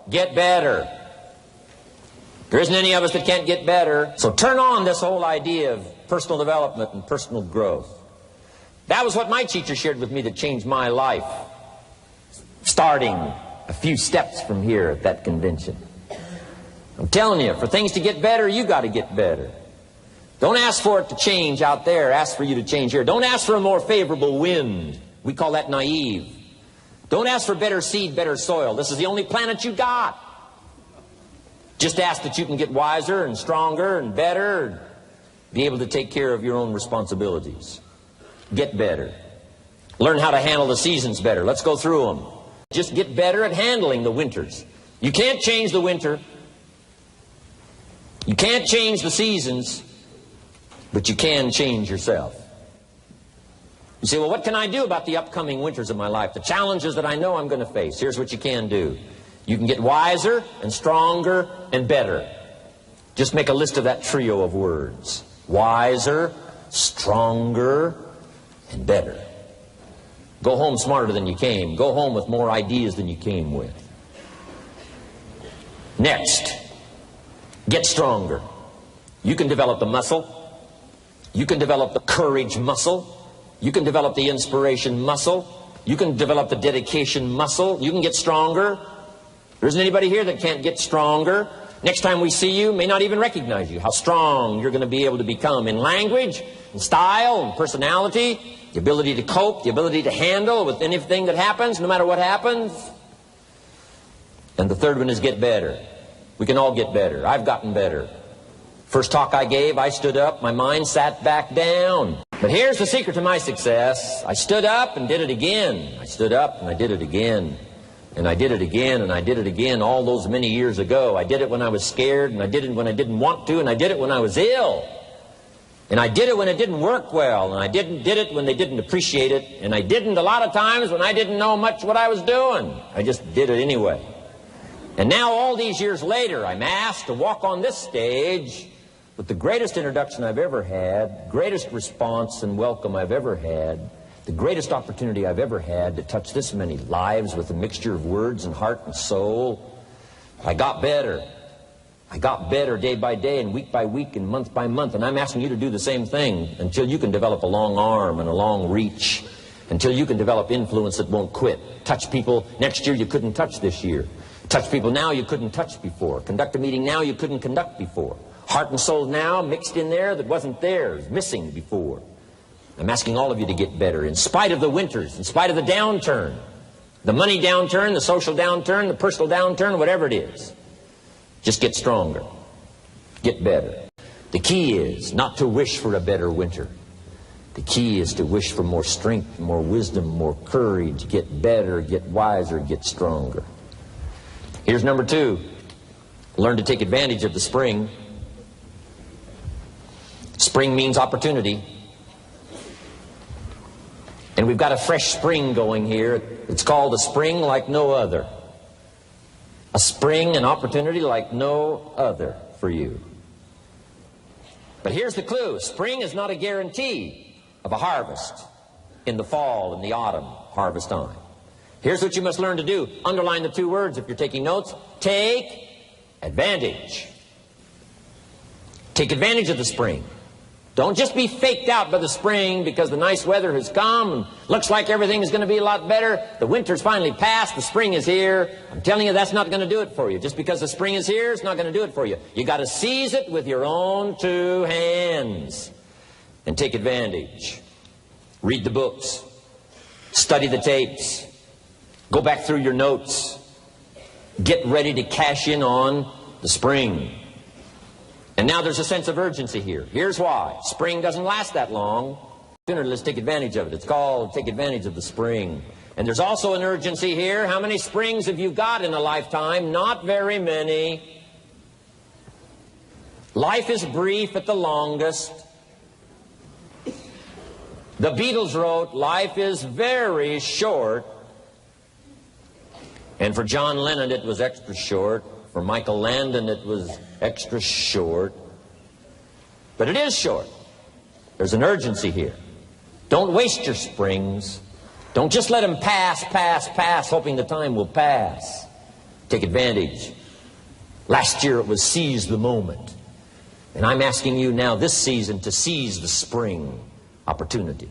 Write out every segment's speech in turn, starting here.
get better. There isn't any of us that can't get better. So turn on this whole idea of personal development and personal growth. That was what my teacher shared with me that changed my life. Starting a few steps from here at that convention. I'm telling you, for things to get better, you got to get better. Don't ask for it to change out there. Ask for you to change here. Don't ask for a more favorable wind. We call that naive. Don't ask for better seed, better soil. This is the only planet you got. Just ask that you can get wiser and stronger and better and be able to take care of your own responsibilities. Get better. Learn how to handle the seasons better. Let's go through them. Just get better at handling the winters. You can't change the winter. You can't change the seasons, but you can change yourself. You say, well, what can I do about the upcoming winters of my life? The challenges that I know I'm going to face. Here's what you can do. You can get wiser and stronger and better. Just make a list of that trio of words. Wiser, stronger, and better. Go home smarter than you came. Go home with more ideas than you came with. Next, get stronger. You can develop the muscle. You can develop the courage muscle. You can develop the inspiration muscle. You can develop the dedication muscle. You can get stronger. There isn't anybody here that can't get stronger. Next time we see you, may not even recognize you. How strong you're going to be able to become in language, in style, in personality, the ability to cope, the ability to handle with anything that happens, no matter what happens. And the third one is get better. We can all get better. I've gotten better. First talk I gave, I stood up, my mind sat back down. But here's the secret to my success. I stood up and did it again. I stood up and I did it again. And I did it again, and I did it again all those many years ago. I did it when I was scared, and I did it when I didn't want to, and I did it when I was ill. And I did it when it didn't work well, and I did it when they didn't appreciate it, and I didn't a lot of times when I didn't know much what I was doing. I just did it anyway. And now all these years later, I'm asked to walk on this stage with the greatest introduction I've ever had, greatest response and welcome I've ever had, the greatest opportunity I've ever had to touch this many lives with a mixture of words and heart and soul. I got better. I got better day by day and week by week and month by month. And I'm asking you to do the same thing until you can develop a long arm and a long reach, until you can develop influence that won't quit. Touch people next year you couldn't touch this year. Touch people now you couldn't touch before. Conduct a meeting now you couldn't conduct before. Heart and soul now mixed in there that wasn't there, missing before. I'm asking all of you to get better in spite of the winters, in spite of the downturn, the money downturn, the social downturn, the personal downturn, whatever it is. Just get stronger. Get better. The key is not to wish for a better winter. The key is to wish for more strength, more wisdom, more courage, get better, get wiser, get stronger. Here's number 2. Learn to take advantage of the spring. Spring means opportunity. And we've got a fresh spring going here. It's called a spring like no other. A spring, an opportunity like no other for you. But here's the clue. Spring is not a guarantee of a harvest in the fall and the autumn harvest time. Here's what you must learn to do. Underline the 2 words if you're taking notes. Take advantage. Take advantage of the spring. Don't just be faked out by the spring because the nice weather has come and looks like everything is going to be a lot better. The winter's finally passed. The spring is here. I'm telling you, that's not going to do it for you. Just because the spring is here, it's not going to do it for you. You got to seize it with your own 2 hands and take advantage. Read the books. Study the tapes. Go back through your notes. Get ready to cash in on the spring. And now there's a sense of urgency here. Here's why. Spring doesn't last that long. Sooner, let's take advantage of it. It's called take advantage of the spring. And there's also an urgency here. How many springs have you got in a lifetime? Not very many. Life is brief at the longest. The Beatles wrote, life is very short. And for John Lennon, it was extra short. For Michael Landon, it was extra short. But it is short. There's an urgency here. Don't waste your springs. Don't just let them pass, hoping the time will pass. Take advantage. Last year it was seize the moment. And I'm asking you now this season to seize the spring opportunity.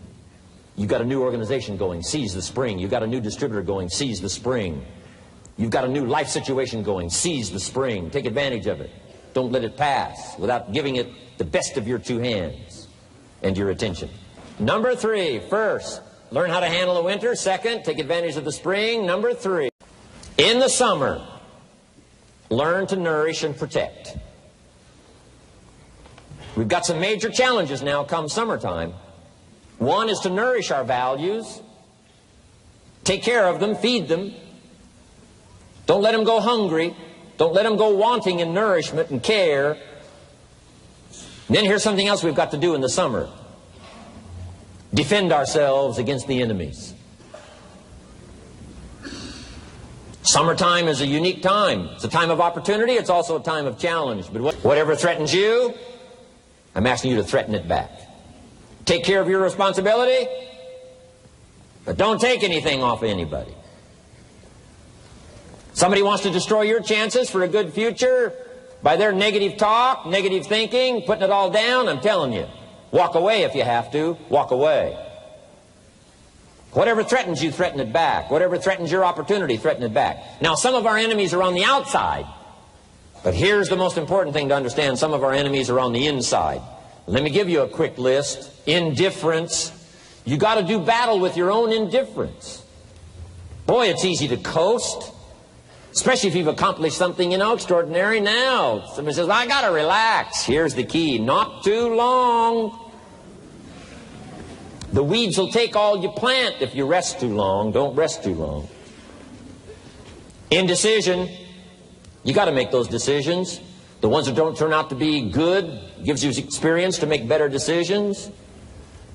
You've got a new organization going, seize the spring. You've got a new distributor going, seize the spring. You've got a new life situation going, seize the spring. Take advantage of it. Don't let it pass without giving it the best of your two hands and your attention. Number 3, first, learn how to handle the winter. Second, take advantage of the spring. Number 3, in the summer, learn to nourish and protect. We've got some major challenges now come summertime. One is to nourish our values, take care of them, feed them. Don't let them go hungry. Don't let them go wanting in nourishment and care. And then here's something else we've got to do in the summer. Defend ourselves against the enemies. Summertime is a unique time. It's a time of opportunity. It's also a time of challenge. But whatever threatens you, I'm asking you to threaten it back. Take care of your responsibility, but don't take anything off of anybody. Somebody wants to destroy your chances for a good future by their negative talk, negative thinking, putting it all down. I'm telling you, walk away if you have to. Walk away. Whatever threatens you, threaten it back. Whatever threatens your opportunity, threaten it back. Now, some of our enemies are on the outside, but here's the most important thing to understand. Some of our enemies are on the inside. Let me give you a quick list. Indifference. You got to do battle with your own indifference. Boy, it's easy to coast, especially if you've accomplished something, extraordinary. Now, somebody says, I got to relax. Here's the key. Not too long. The weeds will take all you plant if you rest too long. Don't rest too long. Indecision. You got to make those decisions. The ones that don't turn out to be good gives you experience to make better decisions.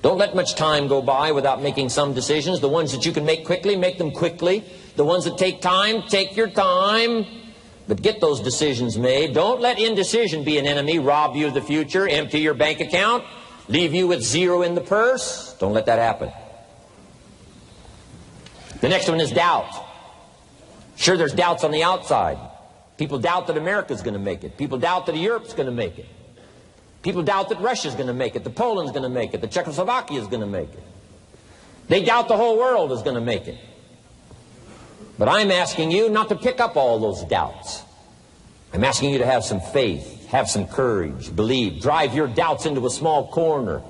Don't let much time go by without making some decisions. The ones that you can make quickly, make them quickly. The ones that take time, take your time. But get those decisions made. Don't let indecision be an enemy, rob you of the future, empty your bank account, leave you with zero in the purse. Don't let that happen. The next one is doubt. Sure, there's doubts on the outside. People doubt that America's going to make it. People doubt that Europe's going to make it. People doubt that Russia's going to make it, that Poland's going to make it, that Czechoslovakia's going to make it. They doubt the whole world is going to make it. But I'm asking you not to pick up all those doubts. I'm asking you to have some faith, have some courage, believe, drive your doubts into a small corner.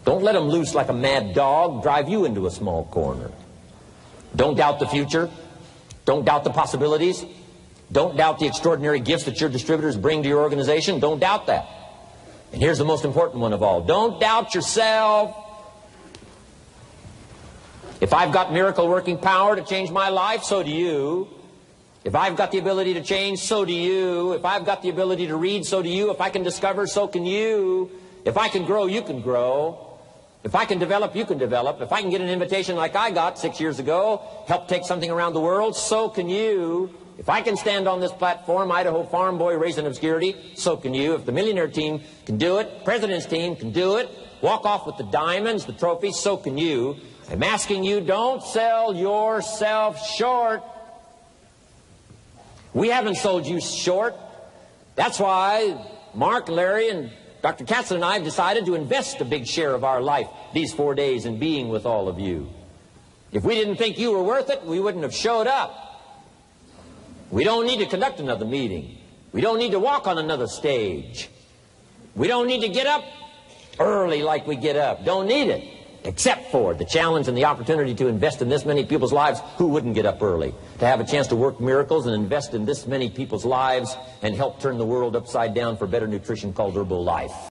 Don't let them loose like a mad dog, drive you into a small corner. Don't doubt the future. Don't doubt the possibilities. Don't doubt the extraordinary gifts that your distributors bring to your organization. Don't doubt that. And here's the most important one of all. Don't doubt yourself. If I've got miracle working power to change my life, so do you. If I've got the ability to change, so do you. If I've got the ability to read, so do you. If I can discover, so can you. If I can grow, you can grow. If I can develop, you can develop. If I can get an invitation like I got 6 years ago, help take something around the world, so can you. If I can stand on this platform, Idaho farm boy raised in obscurity, so can you. If the millionaire team can do it, president's team can do it, walk off with the diamonds, the trophies, so can you. I'm asking you, don't sell yourself short. We haven't sold you short. That's why Mark, Larry, and Dr. Katzen and I have decided to invest a big share of our life these 4 days in being with all of you. If we didn't think you were worth it, we wouldn't have showed up. We don't need to conduct another meeting. We don't need to walk on another stage. We don't need to get up early like we get up. Don't need it. Except for the challenge and the opportunity to invest in this many people's lives who wouldn't get up early. To have a chance to work miracles and invest in this many people's lives and help turn the world upside down for better nutrition called Herbalife.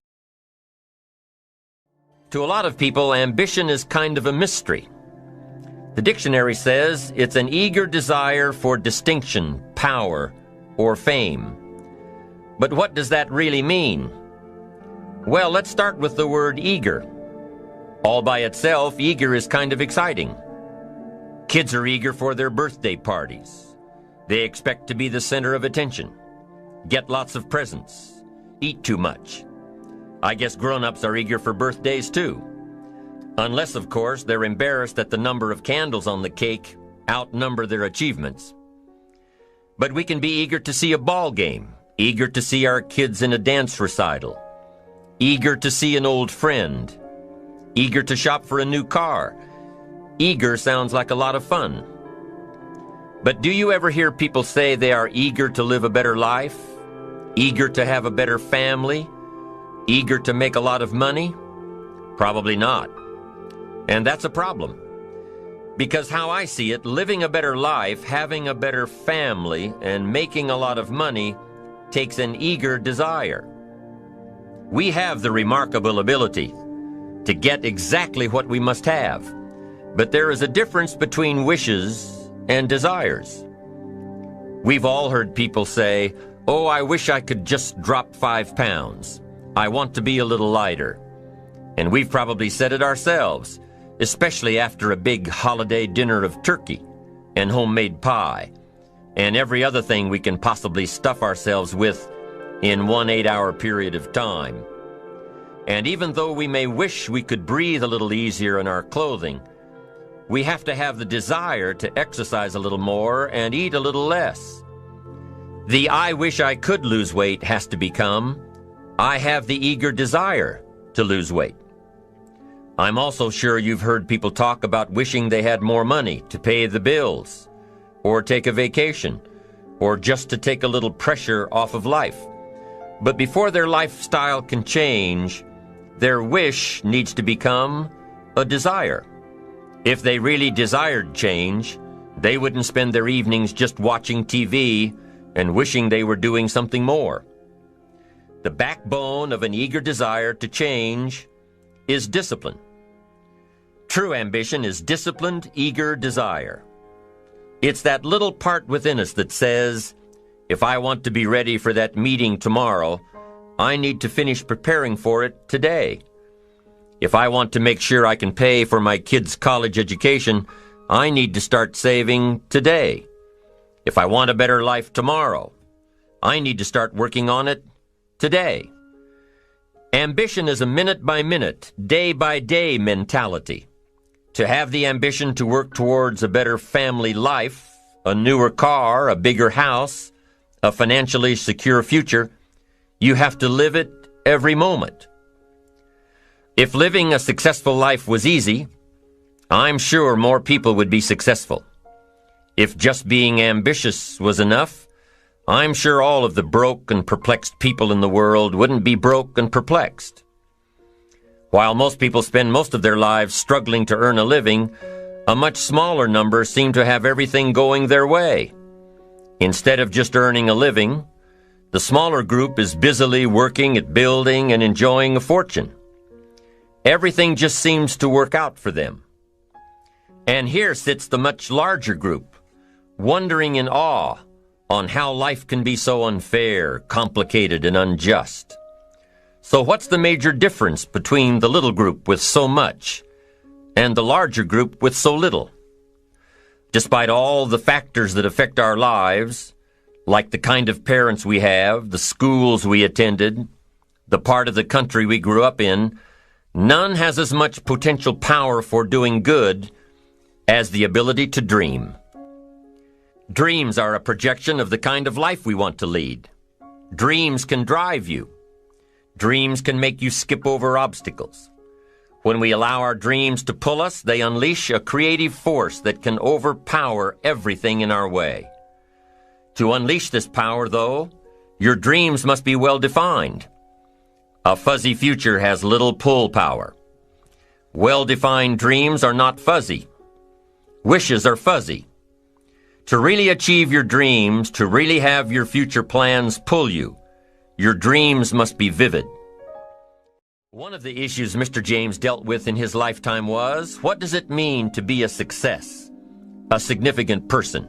To a lot of people, ambition is kind of a mystery. The dictionary says it's an eager desire for distinction, power, or fame. But what does that really mean? Well, let's start with the word eager. All by itself, eager is kind of exciting. Kids are eager for their birthday parties. They expect to be the center of attention, get lots of presents, eat too much. I guess grown-ups are eager for birthdays too. Unless, of course, they're embarrassed that the number of candles on the cake outnumber their achievements. But we can be eager to see a ball game, eager to see our kids in a dance recital, eager to see an old friend, eager to shop for a new car. Eager sounds like a lot of fun. But do you ever hear people say they are eager to live a better life, eager to have a better family, eager to make a lot of money? Probably not. And that's a problem. Because how I see it, living a better life, having a better family, and making a lot of money takes an eager desire. We have the remarkable ability to get exactly what we must have. But there is a difference between wishes and desires. We've all heard people say, "Oh, I wish I could just drop 5 pounds. I want to be a little lighter." And we've probably said it ourselves, especially after a big holiday dinner of turkey and homemade pie and every other thing we can possibly stuff ourselves with in one 8-hour period of time. And even though we may wish we could breathe a little easier in our clothing, we have to have the desire to exercise a little more and eat a little less. The "I wish I could lose weight" has to become, "I have the eager desire to lose weight." I'm also sure you've heard people talk about wishing they had more money to pay the bills, or take a vacation, or just to take a little pressure off of life. But before their lifestyle can change, their wish needs to become a desire. If they really desired change, they wouldn't spend their evenings just watching TV and wishing they were doing something more. The backbone of an eager desire to change is discipline. True ambition is disciplined, eager desire. It's that little part within us that says, if I want to be ready for that meeting tomorrow, I need to finish preparing for it today. If I want to make sure I can pay for my kids' college education, I need to start saving today. If I want a better life tomorrow, I need to start working on it today. Ambition is a minute-by-minute, day-by-day mentality. To have the ambition to work towards a better family life, a newer car, a bigger house, a financially secure future, you have to live it every moment. If living a successful life was easy, I'm sure more people would be successful. If just being ambitious was enough, I'm sure all of the broke and perplexed people in the world wouldn't be broke and perplexed. While most people spend most of their lives struggling to earn a living, a much smaller number seem to have everything going their way. Instead of just earning a living, the smaller group is busily working at building and enjoying a fortune. Everything just seems to work out for them. And here sits the much larger group, wondering in awe on how life can be so unfair, complicated, and unjust. So what's the major difference between the little group with so much and the larger group with so little? Despite all the factors that affect our lives, like the kind of parents we have, the schools we attended, the part of the country we grew up in, none has as much potential power for doing good as the ability to dream. Dreams are a projection of the kind of life we want to lead. Dreams can drive you. Dreams can make you skip over obstacles. When we allow our dreams to pull us, they unleash a creative force that can overpower everything in our way. To unleash this power, though, your dreams must be well defined. A fuzzy future has little pull power. Well-defined dreams are not fuzzy. Wishes are fuzzy. To really achieve your dreams, to really have your future plans pull you, your dreams must be vivid. One of the issues Mr. James dealt with in his lifetime was, what does it mean to be a success, a significant person?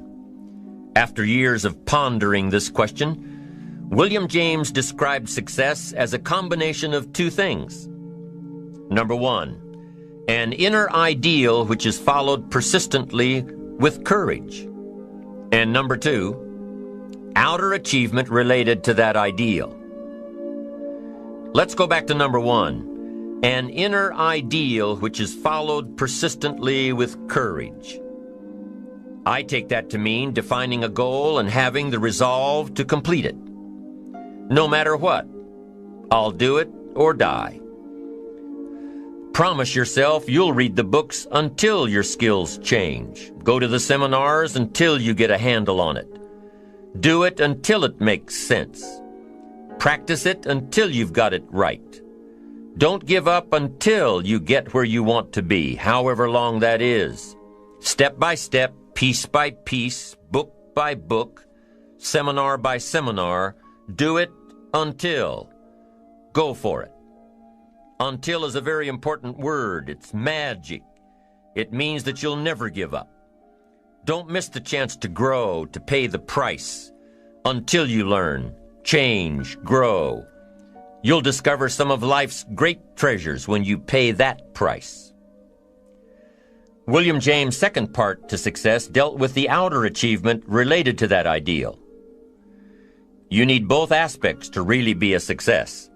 After years of pondering this question, William James described success as a combination of two things. Number one, an inner ideal which is followed persistently with courage. And number two, outer achievement related to that ideal. Let's go back to number one, an inner ideal which is followed persistently with courage. I take that to mean defining a goal and having the resolve to complete it. No matter what, I'll do it or die. Promise yourself you'll read the books until your skills change. Go to the seminars until you get a handle on it. Do it until it makes sense. Practice it until you've got it right. Don't give up until you get where you want to be, however long that is. Step by step, piece by piece, book by book, seminar by seminar, do it until. Go for it. Until is a very important word. It's magic. It means that you'll never give up. Don't miss the chance to grow, to pay the price. Until you learn, change, grow. You'll discover some of life's great treasures when you pay that price. William James' second part to success dealt with the outer achievement related to that ideal. You need both aspects to really be a success.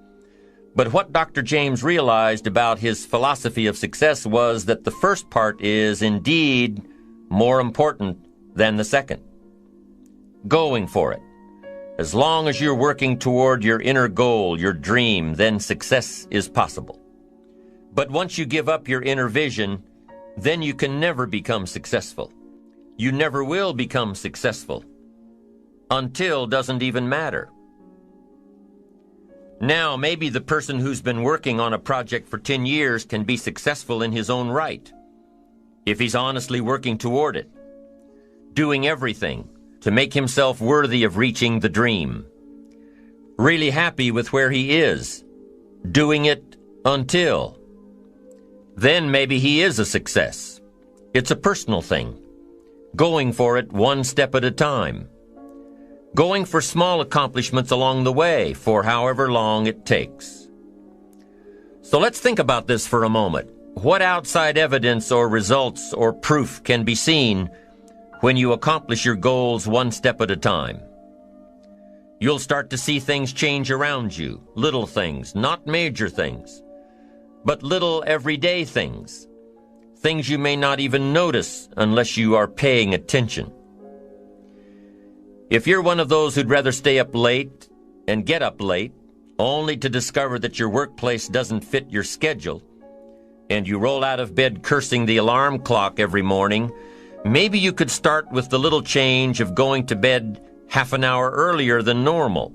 But what Dr. James realized about his philosophy of success was that the first part is indeed more important than the second. Going for it. As long as you're working toward your inner goal, your dream, then success is possible. But once you give up your inner vision, then you can never become successful. You never will become successful. Until doesn't even matter. Now, maybe the person who's been working on a project for 10 years can be successful in his own right, if he's honestly working toward it, doing everything to make himself worthy of reaching the dream, really happy with where he is, doing it until. Then maybe he is a success. It's a personal thing, going for it one step at a time. Going for small accomplishments along the way for however long it takes. So let's think about this for a moment. What outside evidence or results or proof can be seen when you accomplish your goals one step at a time? You'll start to see things change around you, little things, not major things, but little everyday things, things you may not even notice unless you are paying attention. If you're one of those who'd rather stay up late and get up late, only to discover that your workplace doesn't fit your schedule, and you roll out of bed cursing the alarm clock every morning, maybe you could start with the little change of going to bed half an hour earlier than normal.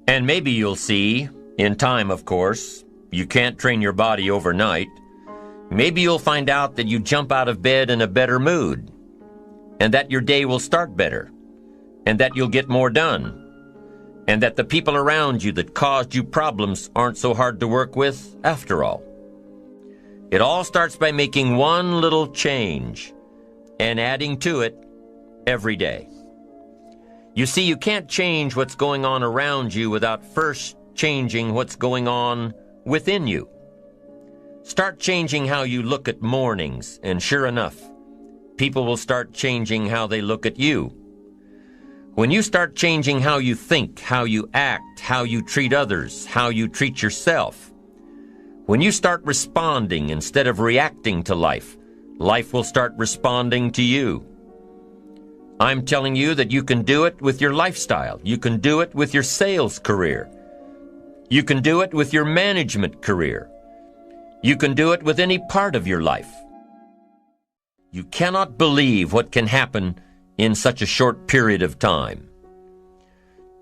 And maybe you'll see, in time of course, you can't train your body overnight, maybe you'll find out that you jump out of bed in a better mood, and that your day will start better, and that you'll get more done, and that the people around you that caused you problems aren't so hard to work with after all. It all starts by making one little change and adding to it every day. You see, you can't change what's going on around you without first changing what's going on within you. Start changing how you look at mornings, and sure enough, people will start changing how they look at you. When you start changing how you think, how you act, how you treat others, how you treat yourself, when you start responding instead of reacting to life, life will start responding to you. I'm telling you that you can do it with your lifestyle. You can do it with your sales career. You can do it with your management career. You can do it with any part of your life. You cannot believe what can happen in such a short period of time.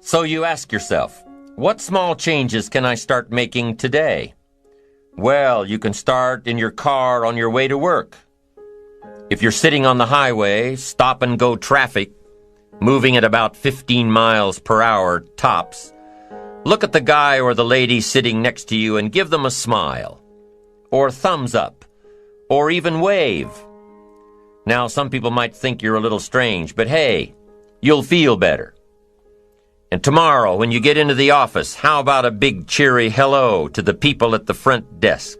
So you ask yourself, what small changes can I start making today? Well, you can start in your car on your way to work. If you're sitting on the highway, stop-and-go traffic, moving at about 15 miles per hour tops, look at the guy or the lady sitting next to you and give them a smile, or thumbs up, or even wave. Now, some people might think you're a little strange, but hey, you'll feel better. And tomorrow, when you get into the office, how about a big cheery hello to the people at the front desk,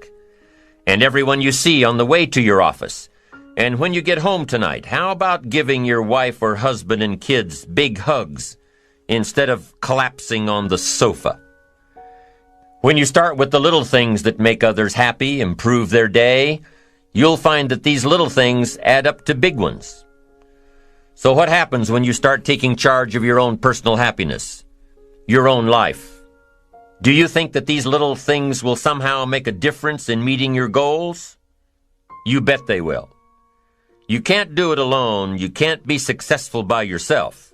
and everyone you see on the way to your office? And when you get home tonight, how about giving your wife or husband and kids big hugs instead of collapsing on the sofa? When you start with the little things that make others happy, improve their day, you'll find that these little things add up to big ones. So what happens when you start taking charge of your own personal happiness, your own life? Do you think that these little things will somehow make a difference in meeting your goals? You bet they will. You can't do it alone. You can't be successful by yourself.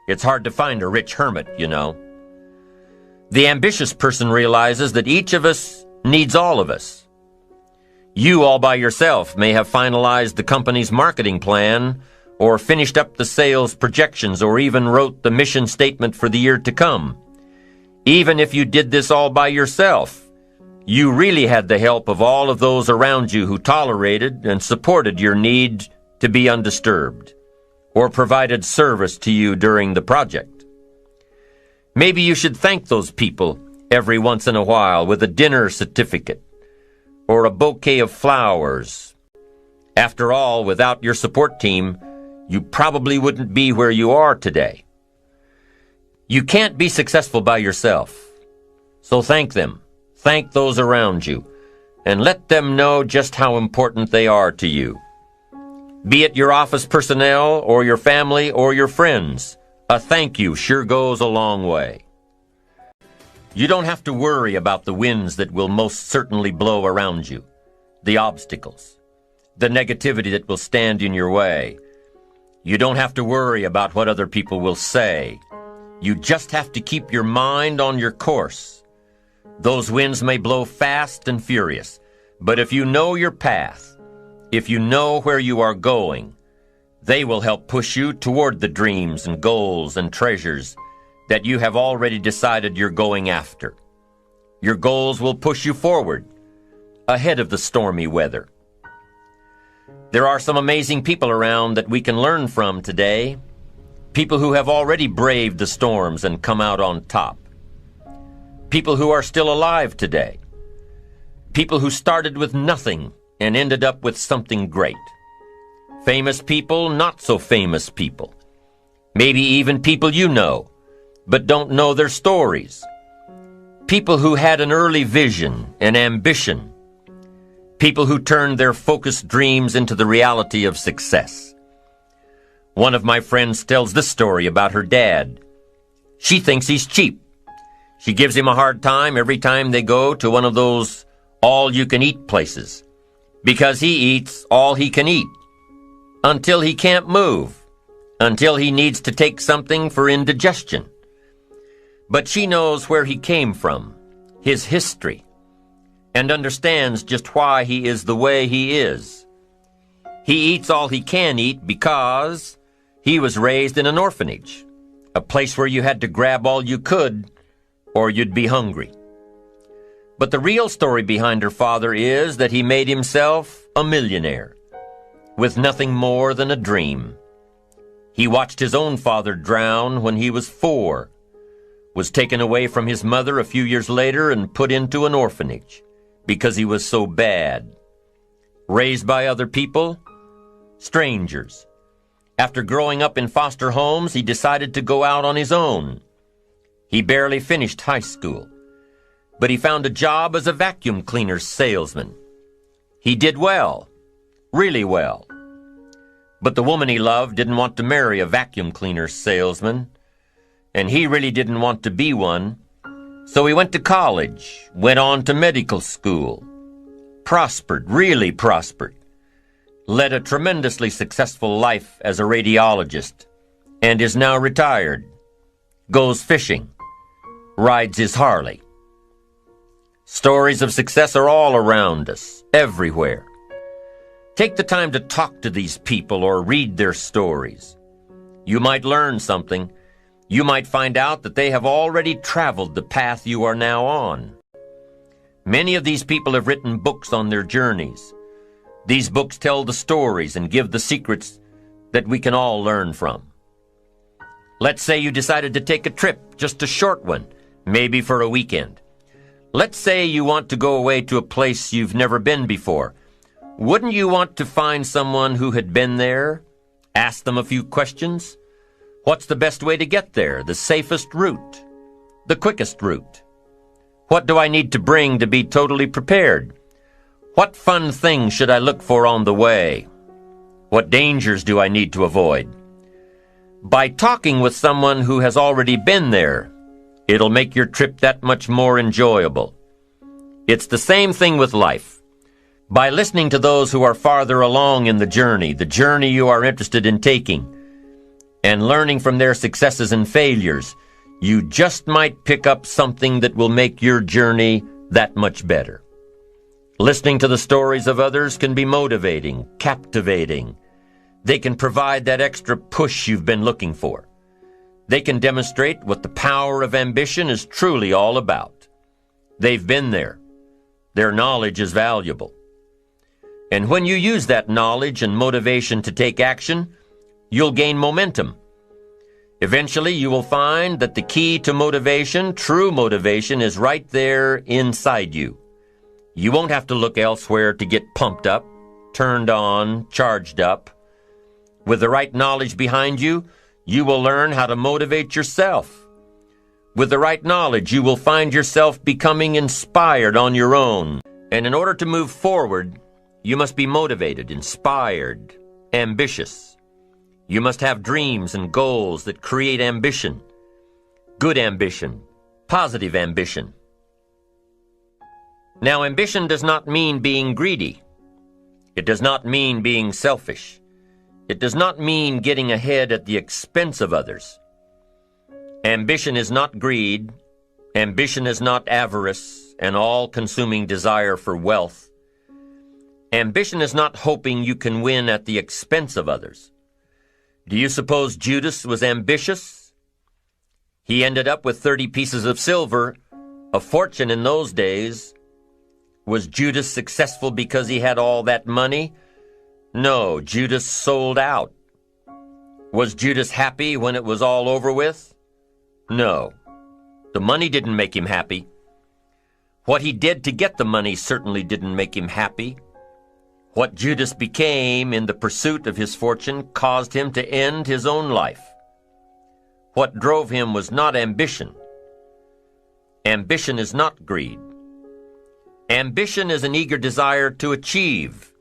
It's hard to find a rich hermit, you know. The ambitious person realizes that each of us needs all of us. You all by yourself may have finalized the company's marketing plan, or finished up the sales projections, or even wrote the mission statement for the year to come. Even if you did this all by yourself, you really had the help of all of those around you who tolerated and supported your need to be undisturbed, or provided service to you during the project. Maybe you should thank those people every once in a while with a dinner certificate or a bouquet of flowers. After all, without your support team, you probably wouldn't be where you are today. You can't be successful by yourself. So thank them. Thank those around you. And let them know just how important they are to you. Be it your office personnel or your family or your friends, a thank you sure goes a long way. You don't have to worry about the winds that will most certainly blow around you, the obstacles, the negativity that will stand in your way. You don't have to worry about what other people will say. You just have to keep your mind on your course. Those winds may blow fast and furious, but if you know your path, if you know where you are going, they will help push you toward the dreams and goals and treasures that you have already decided you're going after. Your goals will push you forward, ahead of the stormy weather. There are some amazing people around that we can learn from today. People who have already braved the storms and come out on top. People who are still alive today. People who started with nothing and ended up with something great. Famous people, not so famous people. Maybe even people you know, but don't know their stories. People who had an early vision and ambition. People who turned their focused dreams into the reality of success. One of my friends tells this story about her dad. She thinks he's cheap. She gives him a hard time every time they go to one of those all-you-can-eat places, because he eats all he can eat, until he can't move, until he needs to take something for indigestion. But she knows where he came from, his history, and understands just why he is the way he is. He eats all he can eat because he was raised in an orphanage, a place where you had to grab all you could or you'd be hungry. But the real story behind her father is that he made himself a millionaire with nothing more than a dream. He watched his own father drown when he was 4, was taken away from his mother a few years later and put into an orphanage because he was so bad. Raised by other people, strangers. After growing up in foster homes, he decided to go out on his own. He barely finished high school, but he found a job as a vacuum cleaner salesman. He did well, really well. But the woman he loved didn't want to marry a vacuum cleaner salesman, and he really didn't want to be one. So he went to college, went on to medical school, prospered, really prospered, led a tremendously successful life as a radiologist, and is now retired, goes fishing, rides his Harley. Stories of success are all around us, everywhere. Take the time to talk to these people or read their stories. You might learn something. You might find out that they have already traveled the path you are now on. Many of these people have written books on their journeys. These books tell the stories and give the secrets that we can all learn from. Let's say you decided to take a trip, just a short one, maybe for a weekend. Let's say you want to go away to a place you've never been before. Wouldn't you want to find someone who had been there? Ask them a few questions? What's the best way to get there? The safest route? The quickest route? What do I need to bring to be totally prepared? What fun things should I look for on the way? What dangers do I need to avoid? By talking with someone who has already been there, it'll make your trip that much more enjoyable. It's the same thing with life. By listening to those who are farther along in the journey you are interested in taking, and learning from their successes and failures, you just might pick up something that will make your journey that much better. Listening to the stories of others can be motivating, captivating. They can provide that extra push you've been looking for. They can demonstrate what the power of ambition is truly all about. They've been there. Their knowledge is valuable. And when you use that knowledge and motivation to take action, you'll gain momentum. Eventually, you will find that the key to motivation, true motivation, is right there inside you. You won't have to look elsewhere to get pumped up, turned on, charged up. With the right knowledge behind you, you will learn how to motivate yourself. With the right knowledge, you will find yourself becoming inspired on your own. And in order to move forward, you must be motivated, inspired, ambitious. You must have dreams and goals that create ambition. Good ambition, positive ambition. Now, ambition does not mean being greedy. It does not mean being selfish. It does not mean getting ahead at the expense of others. Ambition is not greed. Ambition is not avarice, an all-consuming desire for wealth. Ambition is not hoping you can win at the expense of others. Do you suppose Judas was ambitious? He ended up with 30 pieces of silver, a fortune in those days. Was Judas successful because he had all that money? No, Judas sold out. Was Judas happy when it was all over with? No. The money didn't make him happy. What he did to get the money certainly didn't make him happy. What Judas became in the pursuit of his fortune caused him to end his own life. What drove him was not ambition. Ambition is not greed. Ambition is an eager desire to achieve,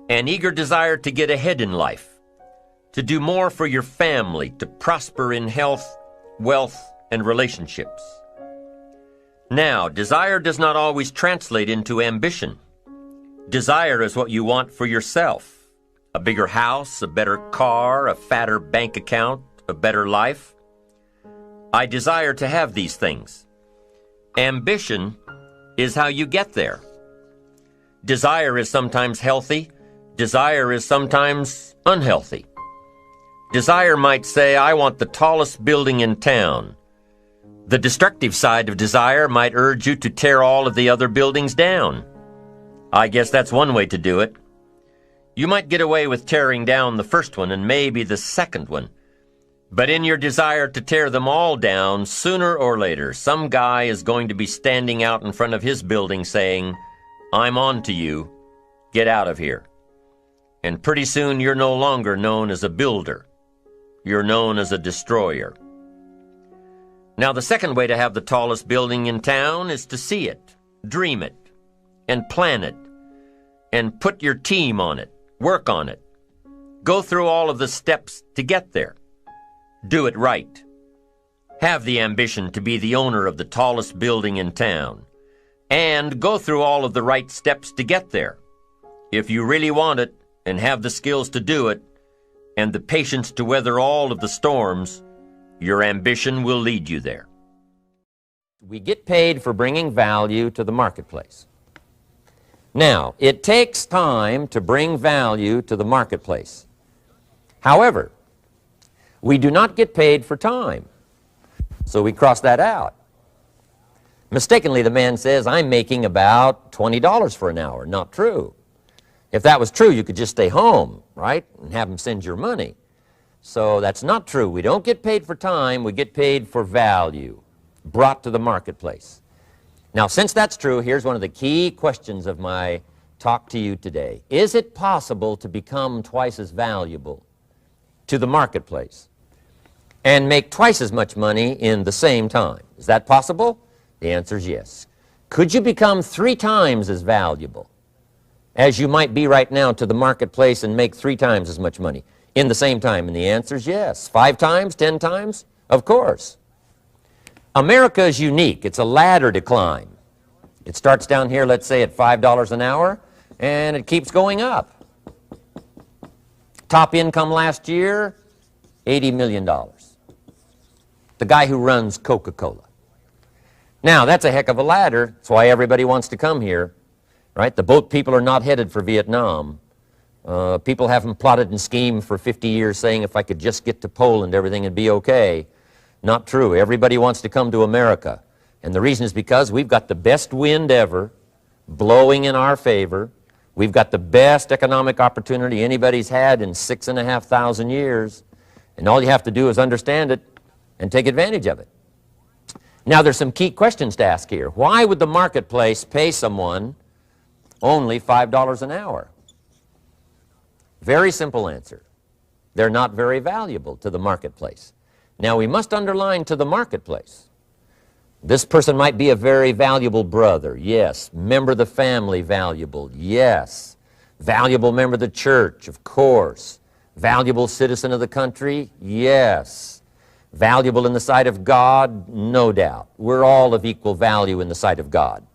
an eager desire to get ahead in life, to do more for your family, to prosper in health, wealth, and relationships. Now, desire does not always translate into ambition. Desire is what you want for yourself. A bigger house, a better car, a fatter bank account, a better life. I desire to have these things. Ambition is how you get there. Desire is sometimes healthy. Desire is sometimes unhealthy. Desire might say, I want the tallest building in town. The destructive side of desire might urge you to tear all of the other buildings down. I guess that's one way to do it. You might get away with tearing down the first one and maybe the second one. But in your desire to tear them all down, sooner or later, some guy is going to be standing out in front of his building saying, I'm on to you. Get out of here. And pretty soon you're no longer known as a builder. You're known as a destroyer. Now, the second way to have the tallest building in town is to see it, dream it, and plan it, and put your team on it, work on it. Go through all of the steps to get there. Do it right. Have the ambition to be the owner of the tallest building in town. And go through all of the right steps to get there. If you really want it, and have the skills to do it, and the patience to weather all of the storms, your ambition will lead you there. We get paid for bringing value to the marketplace. Now, it takes time to bring value to the marketplace. However, we do not get paid for time, so we cross that out. Mistakenly, the man says, I'm making about $20 for an hour. Not true. If that was true, you could just stay home, right, and have him send your money. So that's not true. We don't get paid for time. We get paid for value brought to the marketplace. Now, since that's true, here's one of the key questions of my talk to you today. Is it possible to become twice as valuable to the marketplace and make twice as much money in the same time? Is that possible? The answer is yes. Could you become 3 times as valuable as you might be right now to the marketplace and make 3 times as much money? in the same time? And the answer is yes. 5 times, 10 times? Of course. America is unique. It's a ladder to climb. It starts down here, let's say, at $5 an hour, and it keeps going up. Top income last year, $80 million. The guy who runs Coca-Cola. Now, that's a heck of a ladder. That's why everybody wants to come here, right? The boat people are not headed for Vietnam. People haven't plotted and schemed for 50 years saying if I could just get to Poland, everything would be okay. Not true. Everybody wants to come to America. And the reason is because we've got the best wind ever blowing in our favor. We've got the best economic opportunity anybody's had in 6,500 years. And all you have to do is understand it and take advantage of it. Now, there's some key questions to ask here. Why would the marketplace pay someone only $5 an hour? Very simple answer. They're not very valuable to the marketplace. Now, we must underline to the marketplace. This person might be a very valuable brother, yes. Member of the family, valuable, yes. Valuable member of the church, of course. Valuable citizen of the country, yes. Valuable in the sight of God, no doubt. We're all of equal value in the sight of God.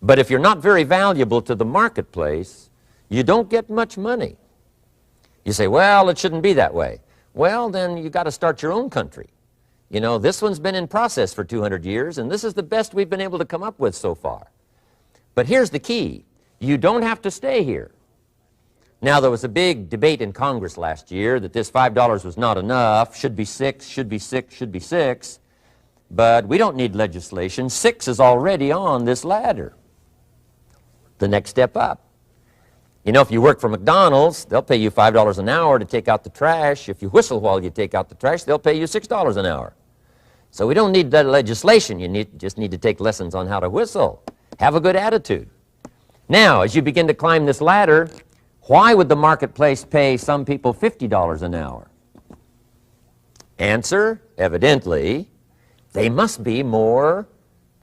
But if you're not very valuable to the marketplace, you don't get much money. You say, well, it shouldn't be that way. Well, then you got to start your own country. You know, this one's been in process for 200 years, and this is the best we've been able to come up with so far. But here's the key. You don't have to stay here. Now, there was a big debate in Congress last year that this $5 was not enough, should be 6, should be 6, should be 6. But we don't need legislation. 6 is already on this ladder. The next step up. You know, if you work for McDonald's, they'll pay you $5 an hour to take out the trash. If you whistle while you take out the trash, they'll pay you $6 an hour. So we don't need that legislation. You just need to take lessons on how to whistle. Have a good attitude. Now, as you begin to climb this ladder, why would the marketplace pay some people $50 an hour? Answer, evidently, they must be more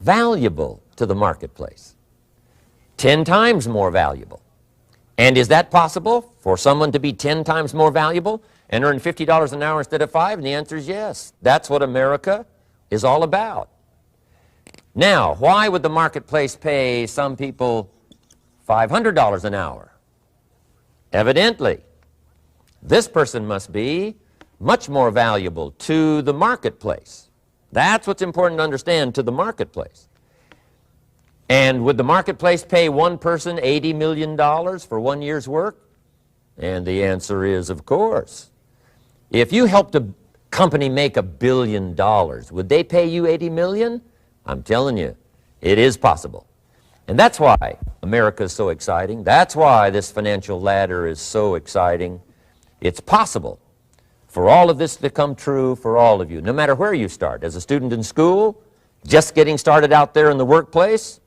valuable to the marketplace. 10 times more valuable. And is that possible for someone to be 10 times more valuable and earn $50 an hour instead of 5? And the answer is yes. That's what America is all about. Now, why would the marketplace pay some people $500 an hour? Evidently, this person must be much more valuable to the marketplace. That's what's important to understand, to the marketplace. And would the marketplace pay one person $80 million for 1 year's work? And the answer is, of course. If you helped a company make $1 billion, would they pay you $80 million? I'm telling you, it is possible. And that's why America is so exciting. That's why this financial ladder is so exciting. It's possible for all of this to come true for all of you, no matter where you start. As a student in school, just getting started out there in the workplace,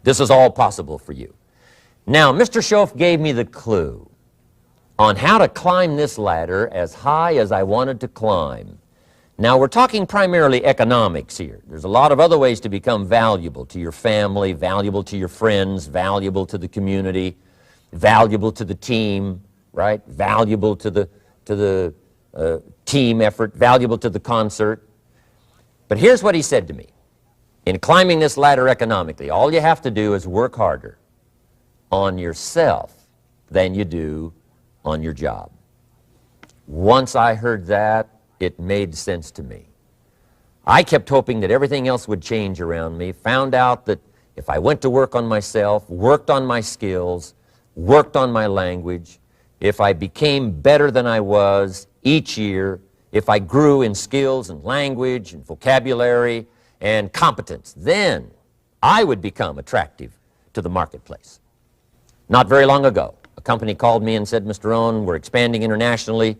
this is all possible for you. Now, Mr. Schoaf gave me the clue on how to climb this ladder as high as I wanted to climb. Now, we're talking primarily economics here. There's a lot of other ways to become valuable to your family, valuable to your friends, valuable to the community, valuable to the team, right? Valuable to the team effort, valuable to the concert. But here's what he said to me. In climbing this ladder economically, all you have to do is work harder on yourself than you do on your job. Once I heard that, it made sense to me. I kept hoping that everything else would change around me, found out that if I went to work on myself, worked on my skills, worked on my language, if I became better than I was each year, if I grew in skills and language and vocabulary and competence, then I would become attractive to the marketplace. Not very long ago, a company called me and said, Mr. Rohn, we're expanding internationally.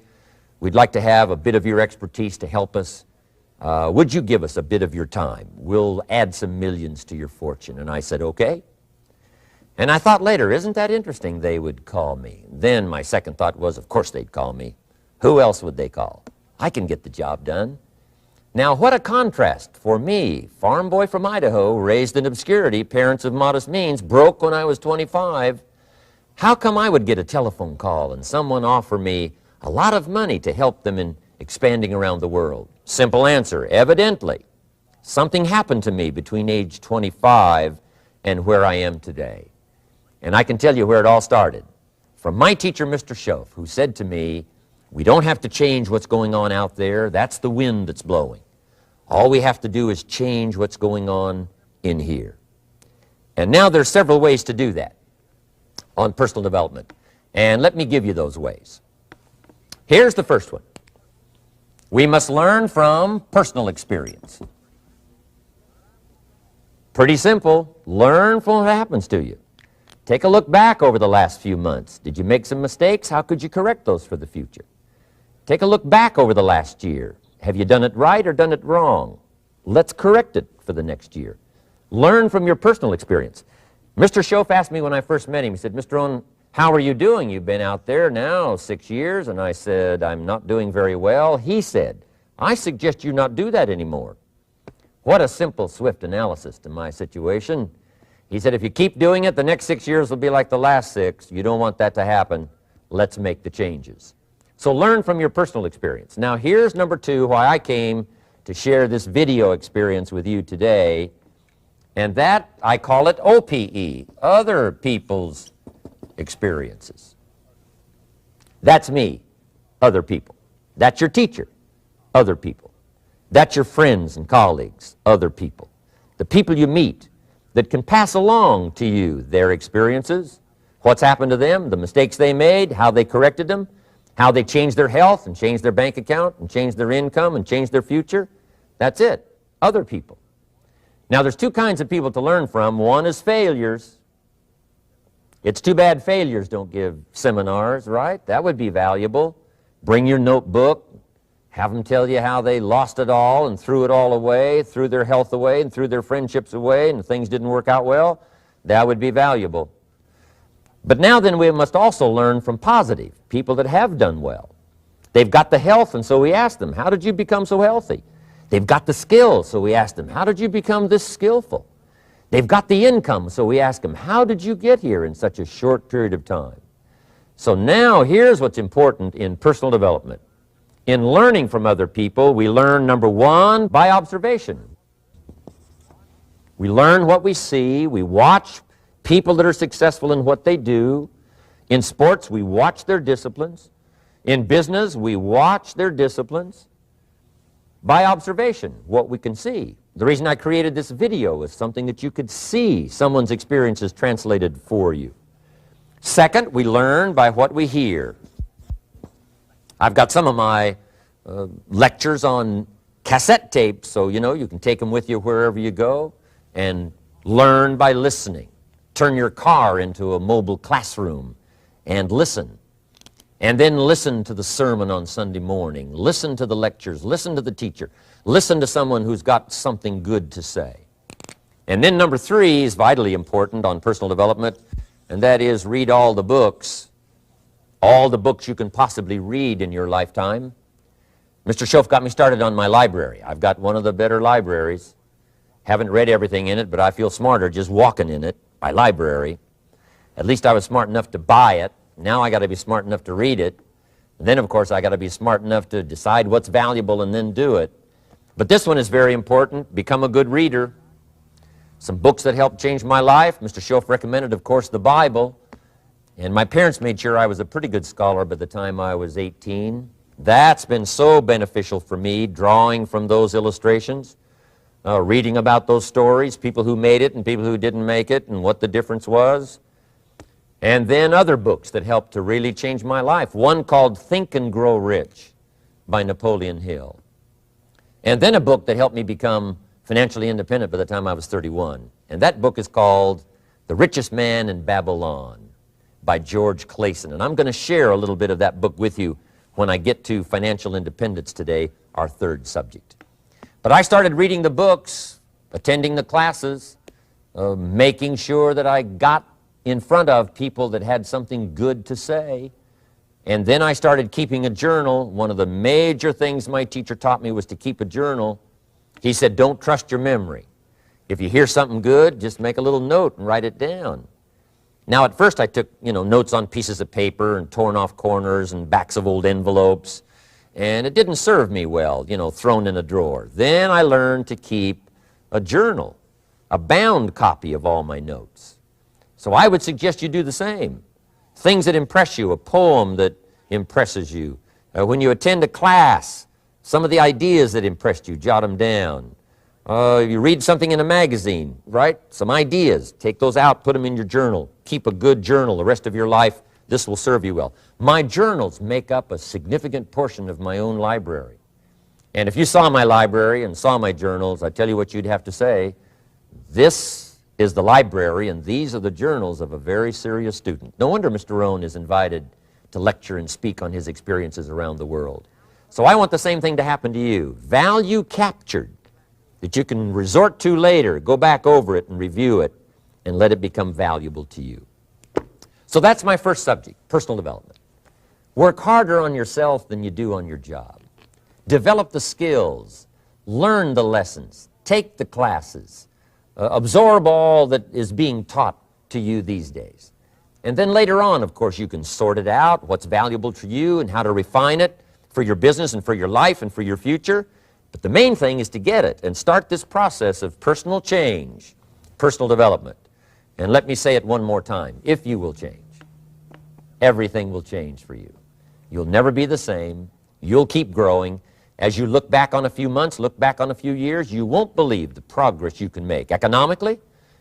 We'd like to have a bit of your expertise to help us. Would you give us a bit of your time? We'll add some millions to your fortune. And I said, okay. And I thought later, isn't that interesting? They would call me. Then my second thought was, of course they'd call me. Who else would they call? I can get the job done. Now, what a contrast for me, farm boy from Idaho, raised in obscurity, parents of modest means, broke when I was 25. How come I would get a telephone call and someone offer me a lot of money to help them in expanding around the world. Simple answer, evidently, something happened to me between age 25 and where I am today. And I can tell you where it all started. From my teacher, Mr. Schoaf, who said to me, we don't have to change what's going on out there. That's the wind that's blowing. All we have to do is change what's going on in here. And now there's several ways to do that on personal development. And let me give you those ways. Here's the first one. We must learn from personal experience. Pretty simple. Learn from what happens to you. Take a look back over the last few months. Did you make some mistakes? How could you correct those for the future? Take a look back over the last year. Have you done it right or done it wrong? Let's correct it for the next year. Learn from your personal experience. Mr. Schoaf asked me when I first met him, he said, Mr. Rohn, how are you doing? You've been out there now 6 years. And I said, I'm not doing very well. He said, I suggest you not do that anymore. What a simple, swift analysis to my situation. He said, if you keep doing it, the next 6 years will be like the last 6. You don't want that to happen. Let's make the changes. So learn from your personal experience. Now here's number 2, why I came to share this video experience with you today. And that, I call it OPE, other people's experiences. That's me, other people. That's your teacher, other people. That's your friends and colleagues, other people. The people you meet that can pass along to you their experiences, what's happened to them, the mistakes they made, how they corrected them, how they changed their health and changed their bank account and changed their income and changed their future. That's it, other people. Now there's 2 kinds of people to learn from. One is failures. It's too bad failures don't give seminars, right? That would be valuable. Bring your notebook, have them tell you how they lost it all and threw it all away, threw their health away and threw their friendships away and things didn't work out well. That would be valuable. But now then we must also learn from positive, people that have done well. They've got the health, and so we ask them, how did you become so healthy? They've got the skills, so we ask them, how did you become this skillful? They've got the income, so we ask them, how did you get here in such a short period of time? So now here's what's important in personal development. In learning from other people, we learn, number 1, by observation. We learn what we see. We watch people that are successful in what they do. In sports, we watch their disciplines. In business, we watch their disciplines. By observation, what we can see. The reason I created this video is something that you could see someone's experiences translated for you. Second, we learn by what we hear. I've got some of my lectures on cassette tapes, so you can take them with you wherever you go and learn by listening. Turn your car into a mobile classroom and listen. And then listen to the sermon on Sunday morning. Listen to the lectures. Listen to the teacher. Listen to someone who's got something good to say. And then number 3 is vitally important on personal development, and that is read all the books you can possibly read in your lifetime. Mr. Schoaf got me started on my library. I've got one of the better libraries. Haven't read everything in it, but I feel smarter just walking in it, my library. At least I was smart enough to buy it. Now I got to be smart enough to read it. And then, of course, I got to be smart enough to decide what's valuable and then do it. But this one is very important. Become a good reader. Some books that helped change my life. Mr. Schoaf recommended, of course, the Bible. And my parents made sure I was a pretty good scholar by the time I was 18. That's been so beneficial for me, drawing from those illustrations, reading about those stories, people who made it and people who didn't make it and what the difference was. And then other books that helped to really change my life. One called Think and Grow Rich by Napoleon Hill. And then a book that helped me become financially independent by the time I was 31. And that book is called The Richest Man in Babylon by George Clason. And I'm going to share a little bit of that book with you when I get to financial independence today, our 3rd subject. But I started reading the books, attending the classes, making sure that I got in front of people that had something good to say. And then I started keeping a journal. One of the major things my teacher taught me was to keep a journal. He said, don't trust your memory. If you hear something good, just make a little note and write it down. Now, at first I took, notes on pieces of paper and torn off corners and backs of old envelopes, and it didn't serve me well, thrown in a drawer. Then I learned to keep a journal, a bound copy of all my notes. So I would suggest you do the same. Things that impress you, a poem that impresses you. When you attend a class, some of the ideas that impressed you, jot them down. You read something in a magazine, right? Some ideas. Take those out, put them in your journal. Keep a good journal the rest of your life. This will serve you well. My journals make up a significant portion of my own library. And if you saw my library and saw my journals, I tell you what you'd have to say. This is the library, and these are the journals of a very serious student. No wonder Mr. Rohn is invited to lecture and speak on his experiences around the world. So I want the same thing to happen to you. Value captured that you can resort to later, go back over it and review it, and let it become valuable to you. So that's my first subject, personal development. Work harder on yourself than you do on your job. Develop the skills, learn the lessons, take the classes, absorb all that is being taught to you these days. And then later on, of course, you can sort it out, what's valuable to you and how to refine it for your business and for your life and for your future. But the main thing is to get it and start this process of personal change, personal development. And let me say it one more time. If you will change, everything will change for you. You'll never be the same. You'll keep growing. As you look back on a few months, look back on a few years, you won't believe the progress you can make. Economically,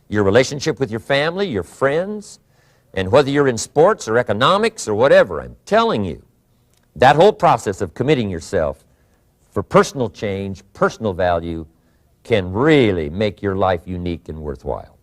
your relationship with your family, your friends, and whether you're in sports or economics or whatever, I'm telling you, that whole process of committing yourself for personal change, personal value, can really make your life unique and worthwhile.